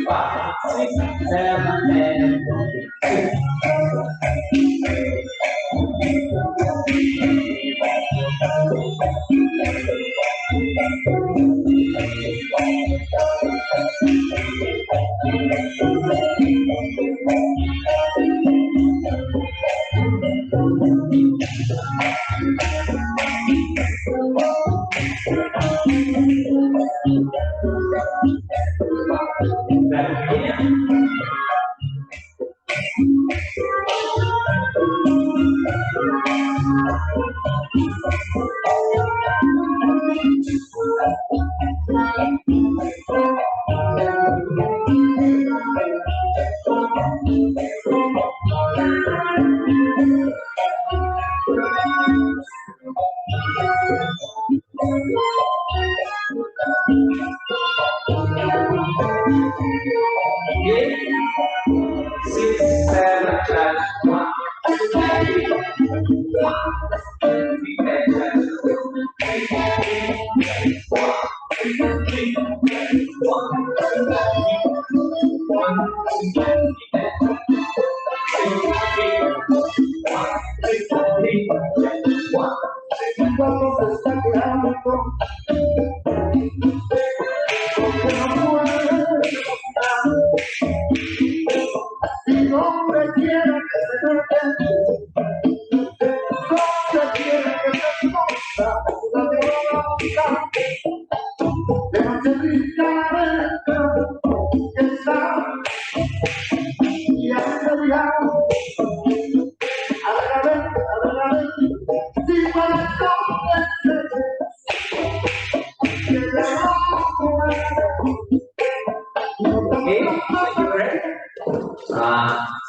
5, 6, 7, and 2.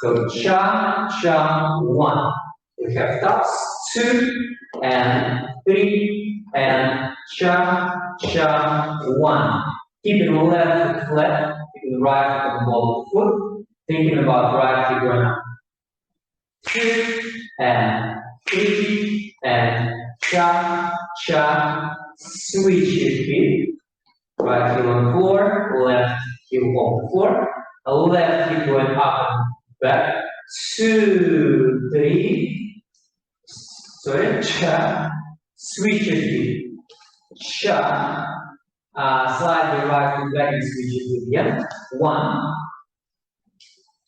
So cha-cha, 1. We have taps, 2 and 3 and cha-cha, 1. Keeping the left foot flat, keeping the right foot on the ball of the foot. Thinking about right foot going up. 2 and 3 and cha-cha, switch your feet. Right heel on the floor, left heel on the floor. Left hip going up and back. 2, 3. Sorry, cha. Switch your feet. Cha. Slide your right foot back and switch your feet again. 1,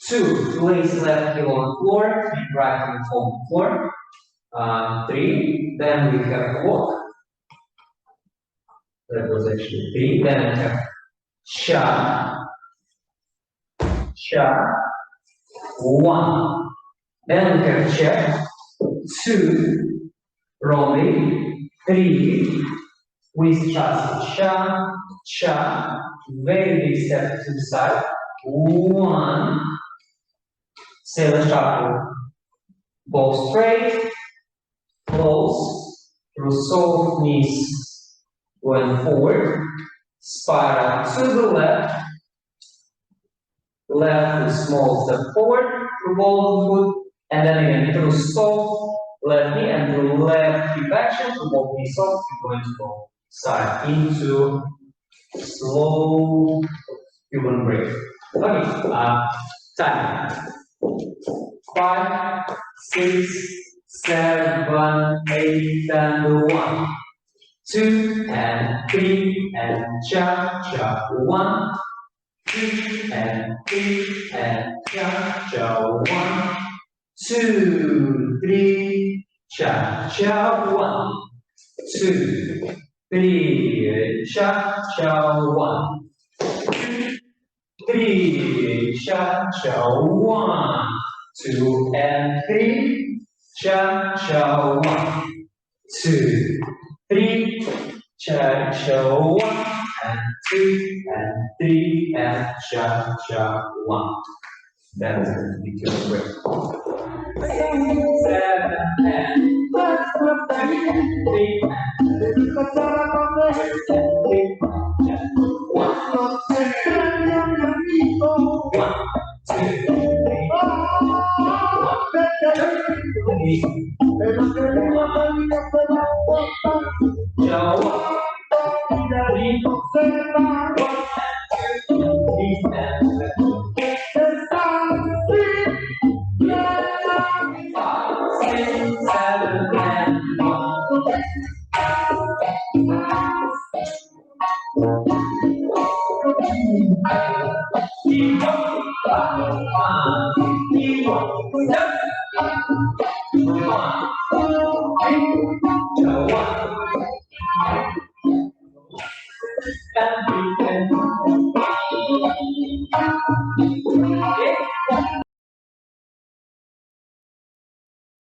2. Place left heel on the floor. Feet right heel on the floor. 3. Then we have a walk. That was actually 3. Then we have cha. Cha, 1. Then we have cha, 2, rolling, 3, with cha, cha, very big step to the side, 1, sailor shuffle, ball straight, close, through soft knees, going forward, spiral to the left, left foot small step forward through ball of the foot, and then again through soft left knee and through left hip action through both knees soft, you're going to go side into slow Cuban break. Okay, time. 5, 6, 7, 8, and 1, 2, and 3, and cha, 1, 2, and 3, and cha, 1, 2, 3, cha, 1, 2, 3, cha, 1, 2, 3, cha, 1, 2, and 3, cha, 1, 2, 3, cha, 1, and 2, and 3, and cha, 1. That's going to be your break. 7, and 3,